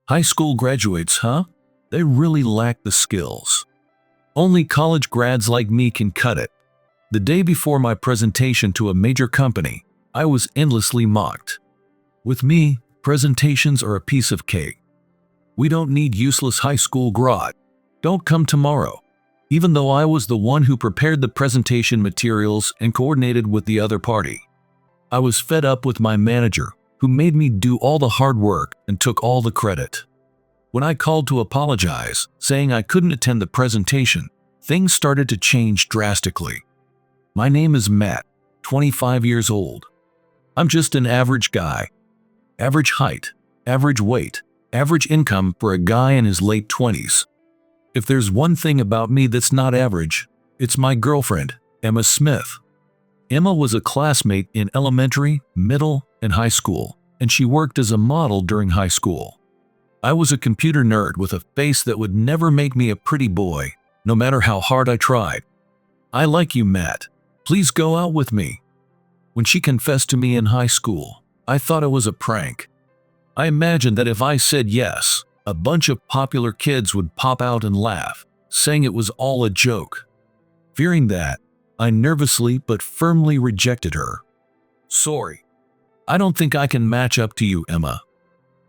High school graduates, huh? They really lack the skills. Only college grads like me can cut it. The day before my presentation to a major company, I was endlessly mocked. With me, presentations are a piece of cake. We don't need useless high school grad. Don't come tomorrow. Even though I was the one who prepared the presentation materials and coordinated with the other party. I was fed up with my manager, who made me do all the hard work and took all the credit. When I called to apologize, saying I couldn't attend the presentation, things started to change drastically. My name is Matt, 25 years old. I'm just an average guy. Average height, average weight, average income for a guy in his late 20s. If there's one thing about me that's not average, it's my girlfriend, Emma Smith. Emma was a classmate in elementary, middle, and high school, and she worked as a model during high school. I was a computer nerd with a face that would never make me a pretty boy, no matter how hard I tried. I like you, Matt. Please go out with me. When she confessed to me in high school, I thought it was a prank. I imagined that if I said yes, a bunch of popular kids would pop out and laugh, saying it was all a joke. Fearing that, I nervously but firmly rejected her. Sorry. I don't think I can match up to you, Emma.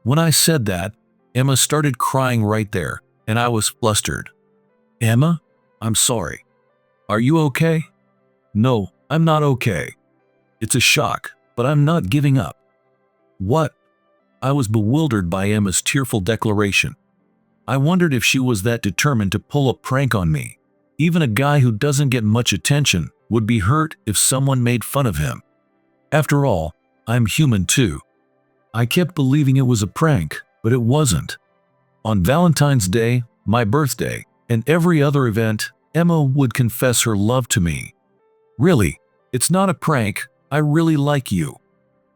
When I said that, Emma started crying right there, and I was flustered. Emma, I'm sorry. Are you okay? No, I'm not okay. It's a shock, but I'm not giving up. What? I was bewildered by Emma's tearful declaration. I wondered if she was that determined to pull a prank on me. Even a guy who doesn't get much attention would be hurt if someone made fun of him. After all, I'm human too. I kept believing it was a prank, but it wasn't. On Valentine's Day, my birthday, and every other event, Emma would confess her love to me. Really, it's not a prank. I really like you.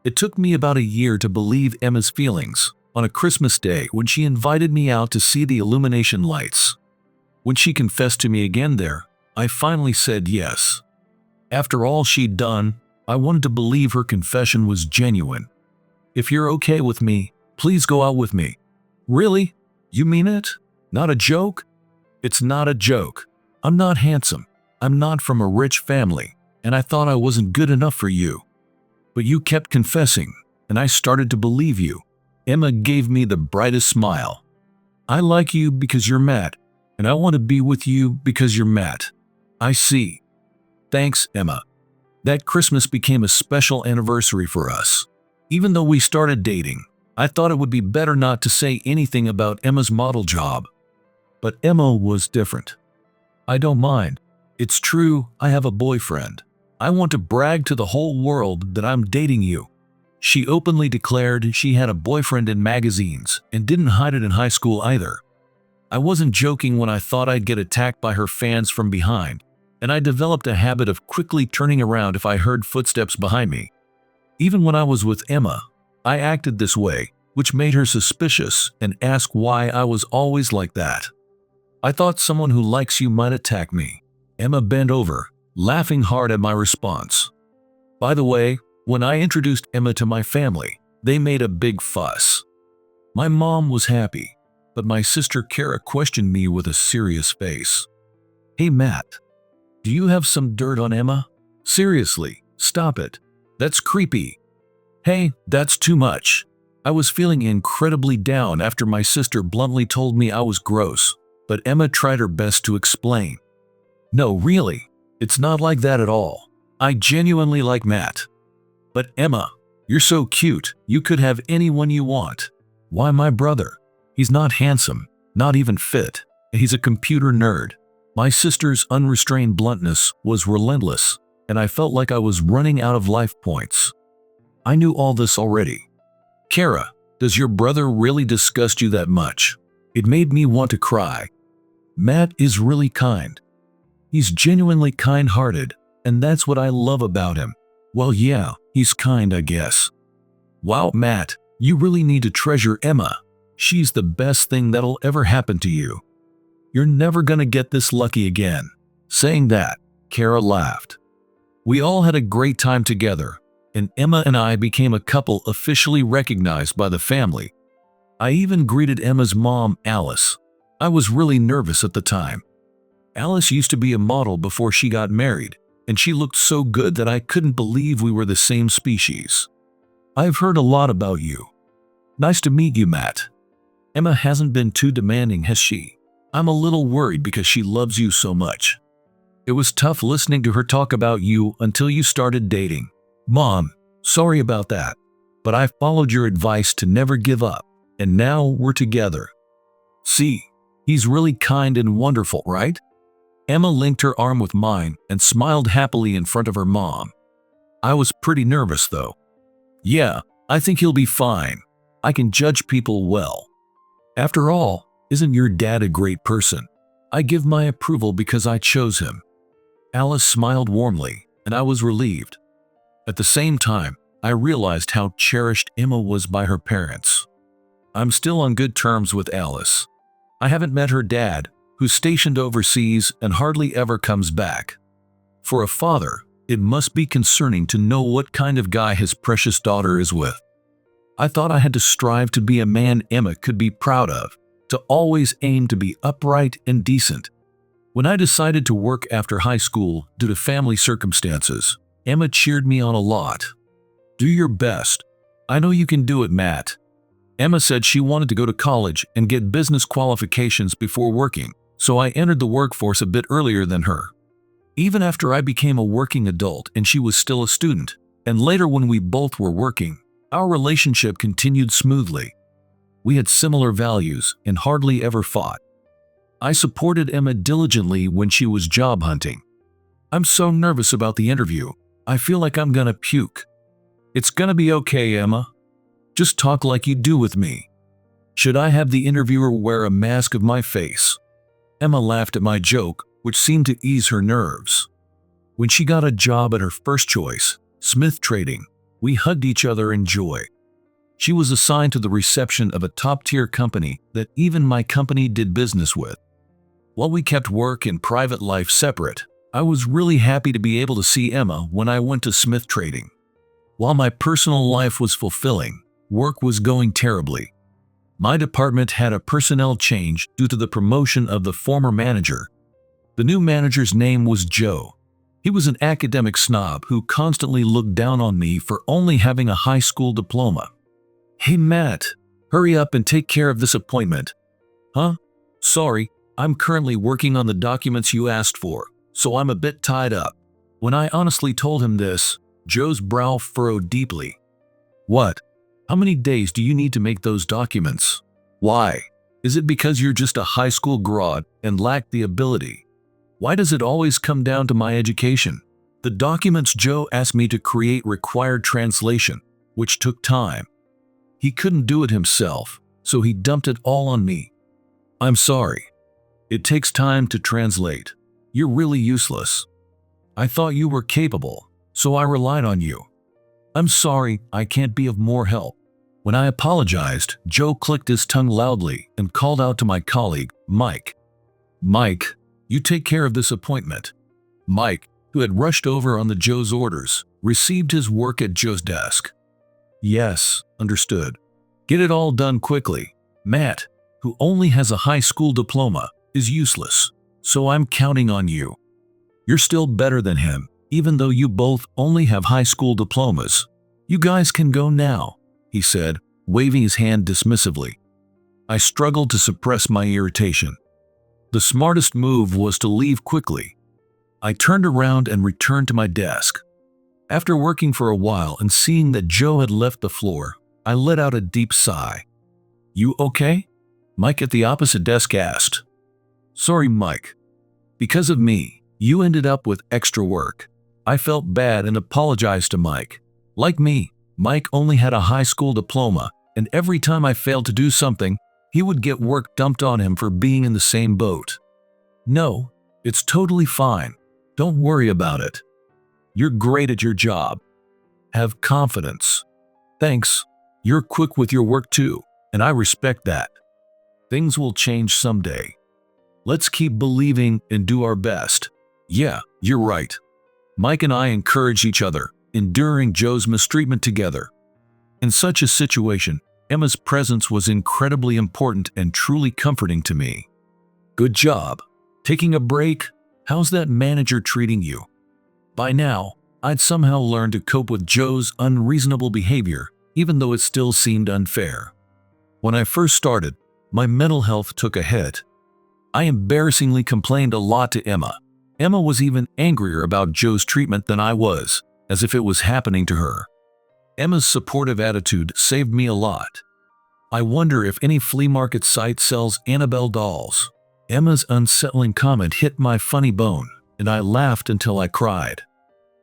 It took me about a year to believe Emma's feelings, on a Christmas day when she invited me out to see the illumination lights. When she confessed to me again there, I finally said yes. After all she'd done, I wanted to believe her confession was genuine. If you're okay with me, please go out with me. Really? You mean it? Not a joke? It's not a joke. I'm not handsome. I'm not from a rich family, and I thought I wasn't good enough for you. But you kept confessing, and I started to believe you. Emma gave me the brightest smile. I like you because you're Matt, and I want to be with you because you're Matt. I see. Thanks, Emma. That Christmas became a special anniversary for us. Even though we started dating, I thought it would be better not to say anything about Emma's model job. But Emma was different. I don't mind. It's true, I have a boyfriend. I want to brag to the whole world that I'm dating you. She openly declared she had a boyfriend in magazines and didn't hide it in high school either. I wasn't joking when I thought I'd get attacked by her fans from behind, and I developed a habit of quickly turning around if I heard footsteps behind me. Even when I was with Emma, I acted this way, which made her suspicious and asked why I was always like that. I thought someone who likes you might attack me. Emma bent over, laughing hard at my response. By the way, when I introduced Emma to my family, they made a big fuss. My mom was happy, but my sister Kara questioned me with a serious face. Hey Matt, do you have some dirt on Emma? Seriously, stop it. That's creepy. Hey, that's too much. I was feeling incredibly down after my sister bluntly told me I was gross, but Emma tried her best to explain. No, really. It's not like that at all. I genuinely like Matt. But Emma, you're so cute, you could have anyone you want. Why my brother? He's not handsome, not even fit, and he's a computer nerd. My sister's unrestrained bluntness was relentless, and I felt like I was running out of life points. I knew all this already. Kara, does your brother really disgust you that much? It made me want to cry. Matt is really kind. He's genuinely kind-hearted, and that's what I love about him. Well, yeah, he's kind, I guess. Wow, Matt, you really need to treasure Emma. She's the best thing that'll ever happen to you. You're never gonna get this lucky again. Saying that, Kara laughed. We all had a great time together, and Emma and I became a couple officially recognized by the family. I even greeted Emma's mom, Alice. I was really nervous at the time. Alice used to be a model before she got married, and she looked so good that I couldn't believe we were the same species. I've heard a lot about you. Nice to meet you, Matt. Emma hasn't been too demanding, has she? I'm a little worried because she loves you so much. It was tough listening to her talk about you until you started dating. Mom, sorry about that, but I followed your advice to never give up, and now we're together. See, he's really kind and wonderful, right? Emma linked her arm with mine and smiled happily in front of her mom. I was pretty nervous though. Yeah, I think he'll be fine. I can judge people well. After all, isn't your dad a great person? I give my approval because I chose him. Alice smiled warmly, and I was relieved. At the same time, I realized how cherished Emma was by her parents. I'm still on good terms with Alice. I haven't met her dad, who's stationed overseas and hardly ever comes back. For a father, it must be concerning to know what kind of guy his precious daughter is with. I thought I had to strive to be a man Emma could be proud of, to always aim to be upright and decent. When I decided to work after high school due to family circumstances, Emma cheered me on a lot. Do your best. I know you can do it, Matt. Emma said she wanted to go to college and get business qualifications before working, so I entered the workforce a bit earlier than her. Even after I became a working adult and she was still a student, and later when we both were working, our relationship continued smoothly. We had similar values and hardly ever fought. I supported Emma diligently when she was job hunting. I'm so nervous about the interview. I feel like I'm gonna puke. It's gonna be okay, Emma. Just talk like you do with me. Should I have the interviewer wear a mask of my face? Emma laughed at my joke, which seemed to ease her nerves. When she got a job at her first choice, Smith Trading, we hugged each other in joy. She was assigned to the reception of a top-tier company that even my company did business with. While we kept work and private life separate, I was really happy to be able to see Emma when I went to Smith Trading. While my personal life was fulfilling, work was going terribly. My department had a personnel change due to the promotion of the former manager. The new manager's name was Joe. He was an academic snob who constantly looked down on me for only having a high school diploma. Hey Matt, hurry up and take care of this appointment. Huh? Sorry, I'm currently working on the documents you asked for, so I'm a bit tied up. When I honestly told him this, Joe's brow furrowed deeply. What? How many days do you need to make those documents? Why? Is it because you're just a high school grad and lack the ability? Why does it always come down to my education? The documents Joe asked me to create required translation, which took time. He couldn't do it himself, so he dumped it all on me. I'm sorry. It takes time to translate. You're really useless. I thought you were capable, so I relied on you. I'm sorry, I can't be of more help. When I apologized, Joe clicked his tongue loudly and called out to my colleague, Mike. Mike, you take care of this appointment. Mike, who had rushed over on Joe's orders, received his work at Joe's desk. Yes, understood. Get it all done quickly. Matt, who only has a high school diploma, is useless, so I'm counting on you. You're still better than him, even though you both only have high school diplomas. You guys can go now, he said, waving his hand dismissively. I struggled to suppress my irritation. The smartest move was to leave quickly. I turned around and returned to my desk. After working for a while and seeing that Joe had left the floor, I let out a deep sigh. You okay? Mike at the opposite desk asked. Sorry, Mike. Because of me, you ended up with extra work. I felt bad and apologized to Mike. Like me, Mike only had a high school diploma, and every time I failed to do something, he would get work dumped on him for being in the same boat. No, it's totally fine. Don't worry about it. You're great at your job. Have confidence. Thanks. You're quick with your work too, and I respect that. Things will change someday. Let's keep believing and do our best. Yeah, you're right. Mike and I encouraged each other, enduring Joe's mistreatment together. In such a situation, Emma's presence was incredibly important and truly comforting to me. Good job. Taking a break? How's that manager treating you? By now, I'd somehow learned to cope with Joe's unreasonable behavior, even though it still seemed unfair. When I first started, my mental health took a hit. I embarrassingly complained a lot to Emma. Emma was even angrier about Joe's treatment than I was, as if it was happening to her. Emma's supportive attitude saved me a lot. I wonder if any flea market site sells Annabelle dolls. Emma's unsettling comment hit my funny bone, and I laughed until I cried.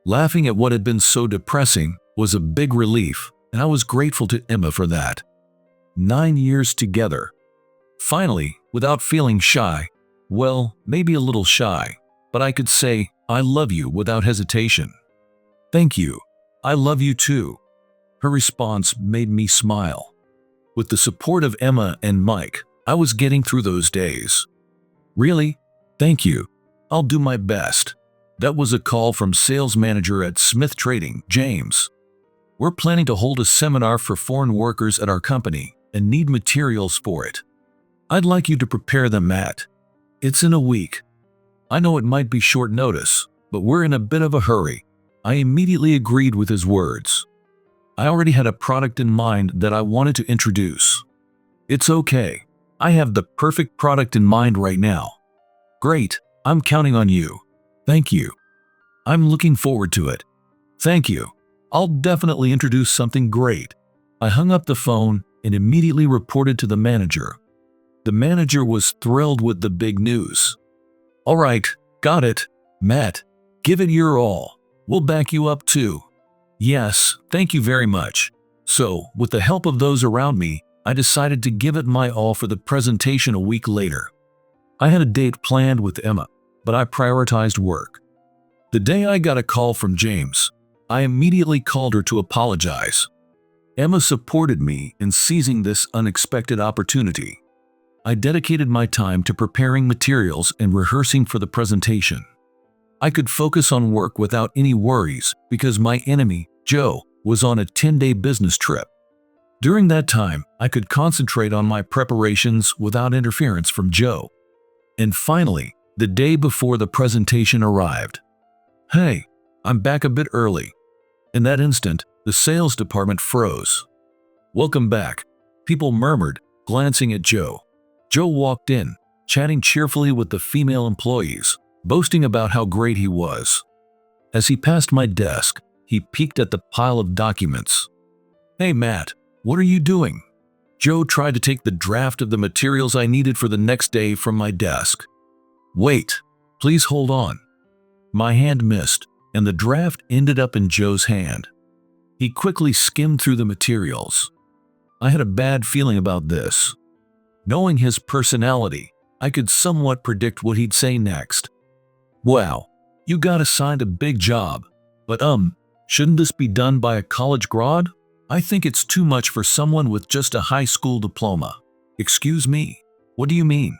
Laughing at what had been so depressing was a big relief, and I was grateful to Emma for that. 9 years together. Finally, without feeling shy, well, maybe a little shy, but I could say, I love you without hesitation. Thank you. I love you too. Her response made me smile. With the support of Emma and Mike, I was getting through those days. Really? Thank you. I'll do my best. That was a call from sales manager at Smith Trading, James. We're planning to hold a seminar for foreign workers at our company and need materials for it. I'd like you to prepare them, Matt. It's in a week. I know it might be short notice, but we're in a bit of a hurry. I immediately agreed with his words. I already had a product in mind that I wanted to introduce. It's okay. I have the perfect product in mind right now. Great, I'm counting on you. Thank you. I'm looking forward to it. Thank you. I'll definitely introduce something great. I hung up the phone and immediately reported to the manager. The manager was thrilled with the big news. All right, got it. Matt, give it your all. We'll back you up too. Yes, thank you very much. So, with the help of those around me, I decided to give it my all for the presentation a week later. I had a date planned with Emma, but I prioritized work. The day I got a call from James, I immediately called her to apologize. Emma supported me in seizing this unexpected opportunity. I dedicated my time to preparing materials and rehearsing for the presentation. I could focus on work without any worries because my enemy, Joe, was on a 10-day business trip. During that time, I could concentrate on my preparations without interference from Joe. And finally, the day before the presentation arrived. Hey, I'm back a bit early. In that instant, the sales department froze. Welcome back, people murmured, glancing at Joe. Joe walked in, chatting cheerfully with the female employees, boasting about how great he was. As he passed my desk, he peeked at the pile of documents. Hey Matt, what are you doing? Joe tried to take the draft of the materials I needed for the next day from my desk. Wait, please hold on. My hand missed, and the draft ended up in Joe's hand. He quickly skimmed through the materials. I had a bad feeling about this. Knowing his personality, I could somewhat predict what he'd say next. Wow, you got assigned a big job, but shouldn't this be done by a college grad? I think it's too much for someone with just a high school diploma. Excuse me, what do you mean?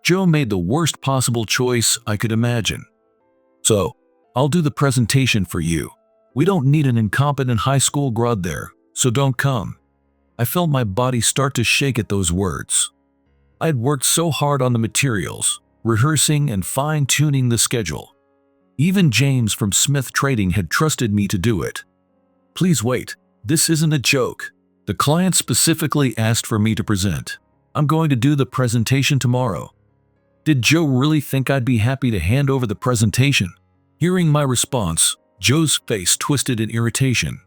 Joe made the worst possible choice I could imagine. So, I'll do the presentation for you. We don't need an incompetent high school grad there, so don't come. I felt my body start to shake at those words. I had worked so hard on the materials, rehearsing and fine-tuning the schedule. Even James from Smith Trading had trusted me to do it. Please wait, this isn't a joke. The client specifically asked for me to present. I'm going to do the presentation tomorrow. Did Joe really think I'd be happy to hand over the presentation? Hearing my response, Joe's face twisted in irritation.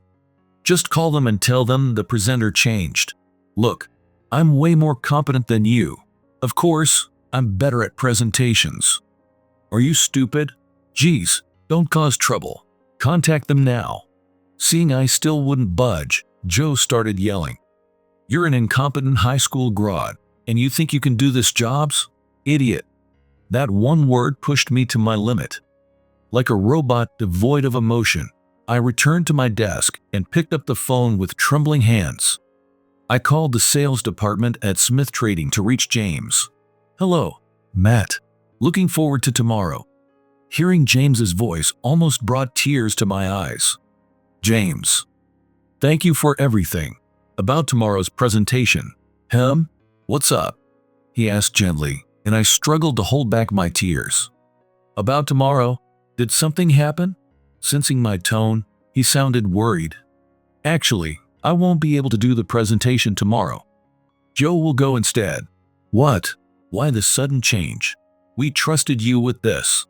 Just call them and tell them the presenter changed. Look, I'm way more competent than you. Of course, I'm better at presentations. Are you stupid? Geez, don't cause trouble. Contact them now. Seeing I still wouldn't budge, Joe started yelling. You're an incompetent high school grad, and you think you can do this jobs? Idiot. That one word pushed me to my limit. Like a robot devoid of emotion, I returned to my desk and picked up the phone with trembling hands. I called the sales department at Smith Trading to reach James. Hello, Matt. Looking forward to tomorrow. Hearing James's voice almost brought tears to my eyes. James. Thank you for everything. About tomorrow's presentation. What's up? He asked gently, and I struggled to hold back my tears. About tomorrow? Did something happen? Sensing my tone, he sounded worried. Actually, I won't be able to do the presentation tomorrow. Joe will go instead. What? Why the sudden change? We trusted you with this.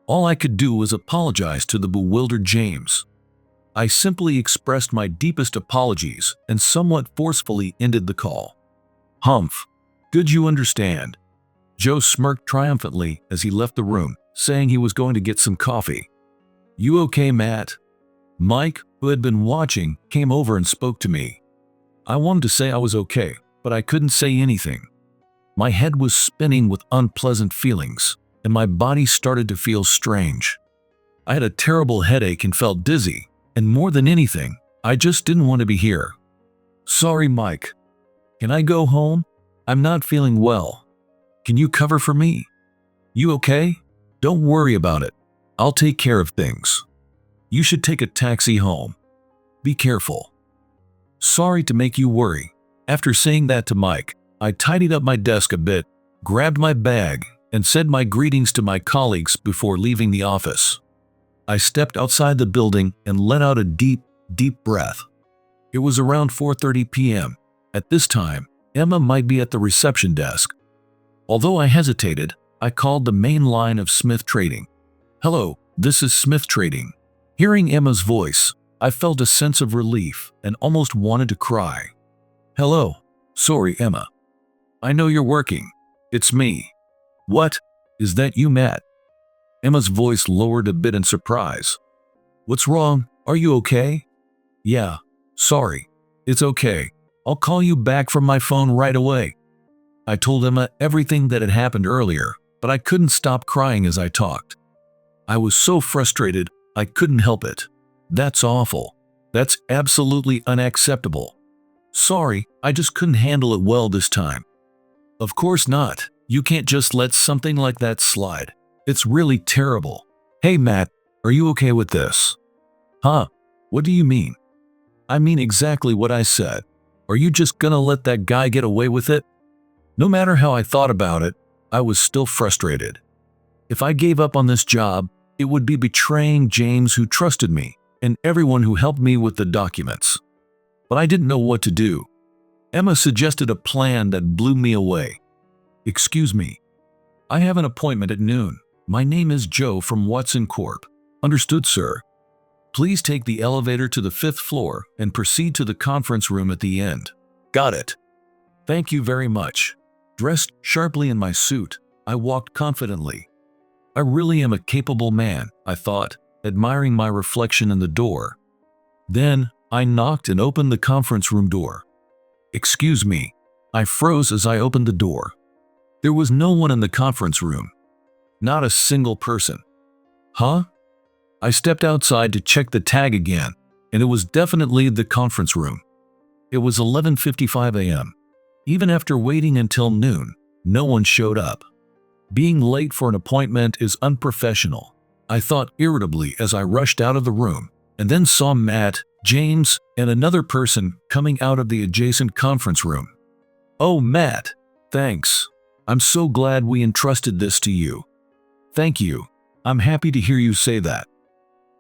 All I could do was apologize to the bewildered James. I simply expressed my deepest apologies and somewhat forcefully ended the call. Humph. Good you understand. Joe smirked triumphantly as he left the room, saying he was going to get some coffee. You okay, Matt? Mike, who had been watching, came over and spoke to me. I wanted to say I was okay, but I couldn't say anything. My head was spinning with unpleasant feelings, and my body started to feel strange. I had a terrible headache and felt dizzy, and more than anything, I just didn't want to be here. Sorry, Mike. Can I go home? I'm not feeling well. Can you cover for me? You okay? Don't worry about it. I'll take care of things. You should take a taxi home. Be careful. Sorry to make you worry. After saying that to Mike, I tidied up my desk a bit, grabbed my bag, and said my greetings to my colleagues before leaving the office. I stepped outside the building and let out a deep, deep breath. It was around 4:30 p.m. At this time, Emma might be at the reception desk. Although I hesitated, I called the main line of Smith Trading. Hello, this is Smith Trading. Hearing Emma's voice, I felt a sense of relief and almost wanted to cry. Hello. Sorry, Emma. I know you're working. It's me. What? Is that you, Matt? Emma's voice lowered a bit in surprise. What's wrong? Are you okay? Yeah. Sorry. It's okay. I'll call you back from my phone right away. I told Emma everything that had happened earlier, but I couldn't stop crying as I talked. I was so frustrated, I couldn't help it. That's awful. That's absolutely unacceptable. Sorry, I just couldn't handle it well this time. Of course not. You can't just let something like that slide. It's really terrible. Hey Matt, are you okay with this? Huh? What do you mean? I mean exactly what I said. Are you just gonna let that guy get away with it? No matter how I thought about it, I was still frustrated. If I gave up on this job, it would be betraying James, who trusted me, and everyone who helped me with the documents. But I didn't know what to do. Emma suggested a plan that blew me away. Excuse me. I have an appointment at noon. My name is Joe from Watson Corp. Understood, sir. Please take the elevator to the 5th floor and proceed to the conference room at the end. Got it. Thank you very much. Dressed sharply in my suit, I walked confidently. I really am a capable man, I thought, admiring my reflection in the door. Then, I knocked and opened the conference room door. Excuse me. I froze as I opened the door. There was no one in the conference room. Not a single person. Huh? I stepped outside to check the tag again, and it was definitely the conference room. It was 11:55 a.m. Even after waiting until noon, no one showed up. Being late for an appointment is unprofessional, I thought irritably as I rushed out of the room, and then saw Matt, James, and another person coming out of the adjacent conference room. Oh, Matt, thanks. I'm so glad we entrusted this to you. Thank you. I'm happy to hear you say that.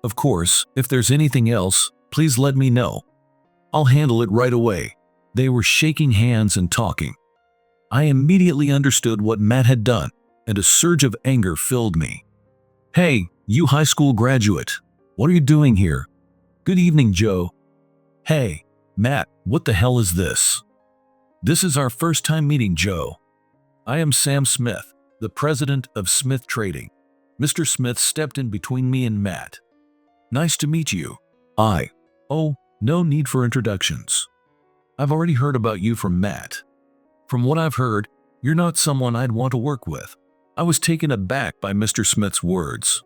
Of course, if there's anything else, please let me know. I'll handle it right away. They were shaking hands and talking. I immediately understood what Matt had done, and a surge of anger filled me. Hey, you high school graduate. What are you doing here? Good evening, Joe. Hey, Matt, what the hell is this? This is our first time meeting, Joe. I am Sam Smith, the president of Smith Trading. Mr. Smith stepped in between me and Matt. Nice to meet you. Oh, no need for introductions. I've already heard about you from Matt. From what I've heard, you're not someone I'd want to work with. I was taken aback by Mr. Smith's words.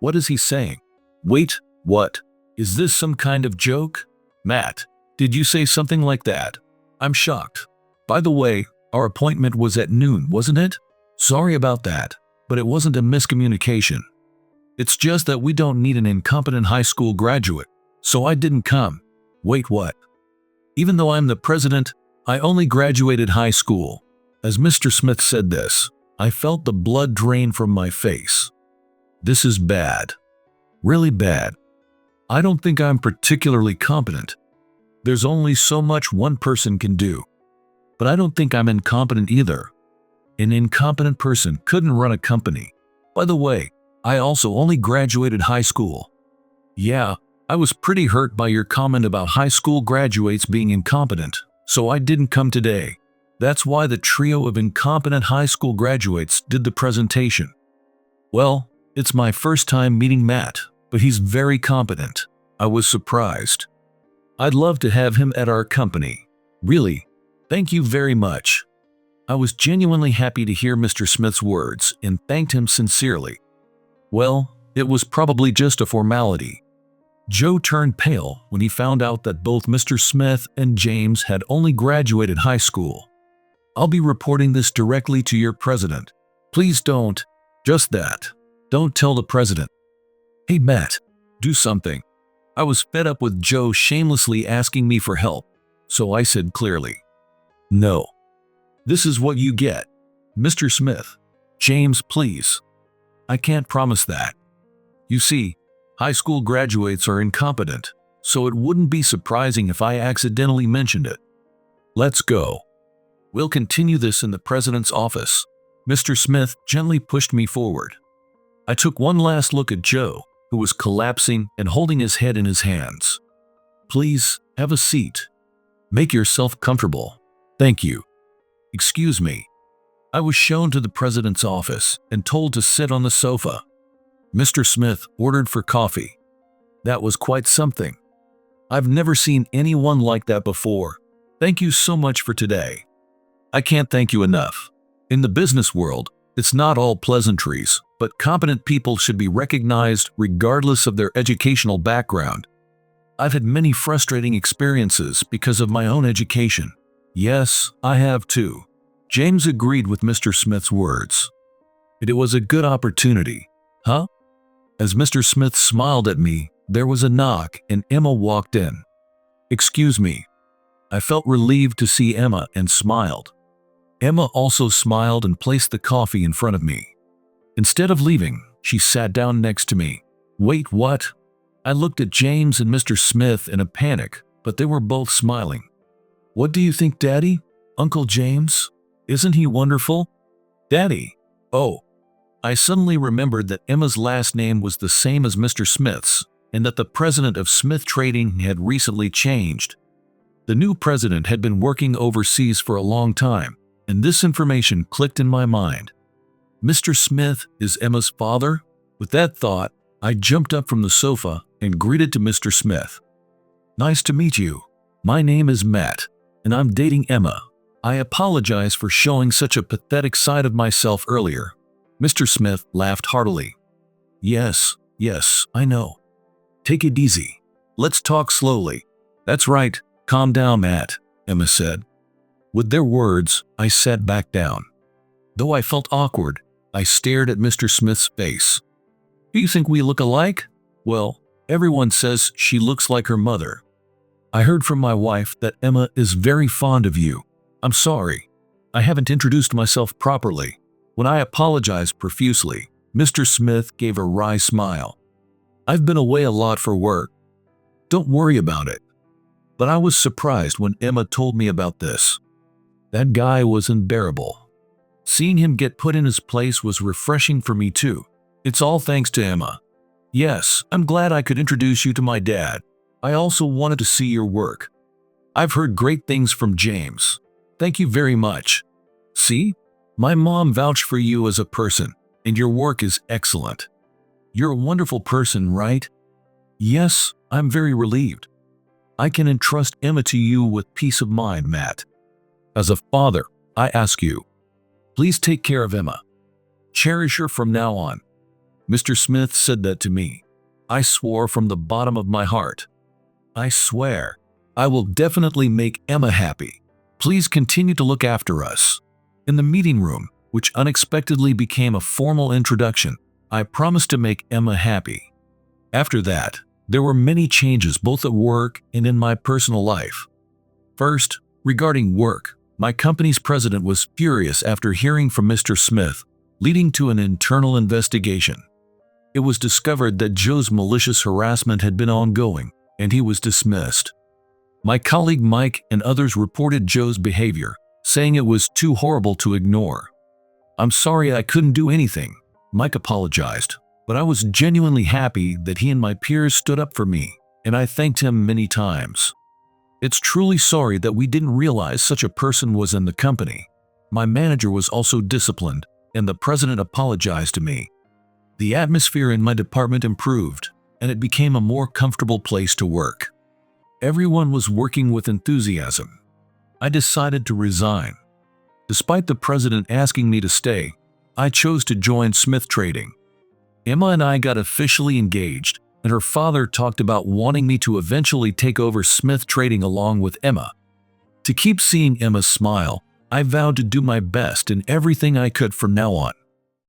What is he saying? Wait, what? Is this some kind of joke? Matt, did you say something like that? I'm shocked. By the way, our appointment was at noon, wasn't it? Sorry about that, but it wasn't a miscommunication. It's just that we don't need an incompetent high school graduate, so I didn't come. Wait, what? Even though I'm the president, I only graduated high school. As Mr. Smith said this, I felt the blood drain from my face. This is bad. Really bad. I don't think I'm particularly competent. There's only so much one person can do. But I don't think I'm incompetent either. An incompetent person couldn't run a company. By the way, I also only graduated high school. Yeah, I was pretty hurt by your comment about high school graduates being incompetent, so I didn't come today. That's why the trio of incompetent high school graduates did the presentation. Well, it's my first time meeting Matt, but he's very competent. I was surprised. I'd love to have him at our company. Really, thank you very much. I was genuinely happy to hear Mr. Smith's words and thanked him sincerely. Well, it was probably just a formality. Joe turned pale when he found out that both Mr. Smith and James had only graduated high school. I'll be reporting this directly to your president. Please don't. Just that. Don't tell the president. Hey Matt, do something. I was fed up with Joe shamelessly asking me for help, so I said clearly, no. This is what you get. Mr. Smith. James, please. I can't promise that. You see, high school graduates are incompetent, so it wouldn't be surprising if I accidentally mentioned it. Let's go. We'll continue this in the president's office. Mr. Smith gently pushed me forward. I took one last look at Joe, who was collapsing and holding his head in his hands. Please, have a seat. Make yourself comfortable. Thank you. Excuse me. I was shown to the president's office and told to sit on the sofa. Mr. Smith ordered for coffee. That was quite something. I've never seen anyone like that before. Thank you so much for today. I can't thank you enough. In the business world, it's not all pleasantries, but competent people should be recognized regardless of their educational background. I've had many frustrating experiences because of my own education. Yes, I have too. James agreed with Mr. Smith's words. It was a good opportunity. Huh? As Mr. Smith smiled at me, there was a knock and Emma walked in. Excuse me. I felt relieved to see Emma and smiled. Emma also smiled and placed the coffee in front of me. Instead of leaving, she sat down next to me. Wait, what? I looked at James and Mr. Smith in a panic, but they were both smiling. What do you think, Daddy? Uncle James? Isn't he wonderful? Daddy. Oh. I suddenly remembered that Emma's last name was the same as Mr. Smith's, and that the president of Smith Trading had recently changed. The new president had been working overseas for a long time, and this information clicked in my mind. Mr. Smith is Emma's father? With that thought, I jumped up from the sofa and greeted to Mr. Smith. Nice to meet you. My name is Matt, and I'm dating Emma. I apologize for showing such a pathetic side of myself earlier. Mr. Smith laughed heartily. Yes, I know. Take it easy. Let's talk slowly. That's right, calm down, Matt, Emma said. With their words, I sat back down. Though I felt awkward, I stared at Mr. Smith's face. Do you think we look alike? Well, everyone says she looks like her mother. I heard from my wife that Emma is very fond of you. I'm sorry. I haven't introduced myself properly. When I apologized profusely, Mr. Smith gave a wry smile. I've been away a lot for work. Don't worry about it. But I was surprised when Emma told me about this. That guy was unbearable. Seeing him get put in his place was refreshing for me too. It's all thanks to Emma. Yes, I'm glad I could introduce you to my dad. I also wanted to see your work. I've heard great things from James. Thank you very much. See? My mom vouched for you as a person, and your work is excellent. You're a wonderful person, right? Yes, I'm very relieved. I can entrust Emma to you with peace of mind, Matt. As a father, I ask you, please take care of Emma. Cherish her from now on. Mr. Smith said that to me. I swore from the bottom of my heart. I swear, I will definitely make Emma happy. Please continue to look after us. In the meeting room, which unexpectedly became a formal introduction, I promised to make Emma happy. After that, there were many changes both at work and in my personal life. First, regarding work, my company's president was furious after hearing from Mr. Smith, leading to an internal investigation. It was discovered that Joe's malicious harassment had been ongoing, and he was dismissed. My colleague Mike and others reported Joe's behavior, saying it was too horrible to ignore. "I'm sorry I couldn't do anything," Mike apologized, but I was genuinely happy that he and my peers stood up for me, and I thanked him many times. It's truly sorry that we didn't realize such a person was in the company. My manager was also disciplined, and the president apologized to me. The atmosphere in my department improved, and it became a more comfortable place to work. Everyone was working with enthusiasm. I decided to resign. Despite the president asking me to stay, I chose to join Smith Trading. Emma and I got officially engaged, and her father talked about wanting me to eventually take over Smith Trading along with Emma. To keep seeing Emma smile, I vowed to do my best in everything I could from now on.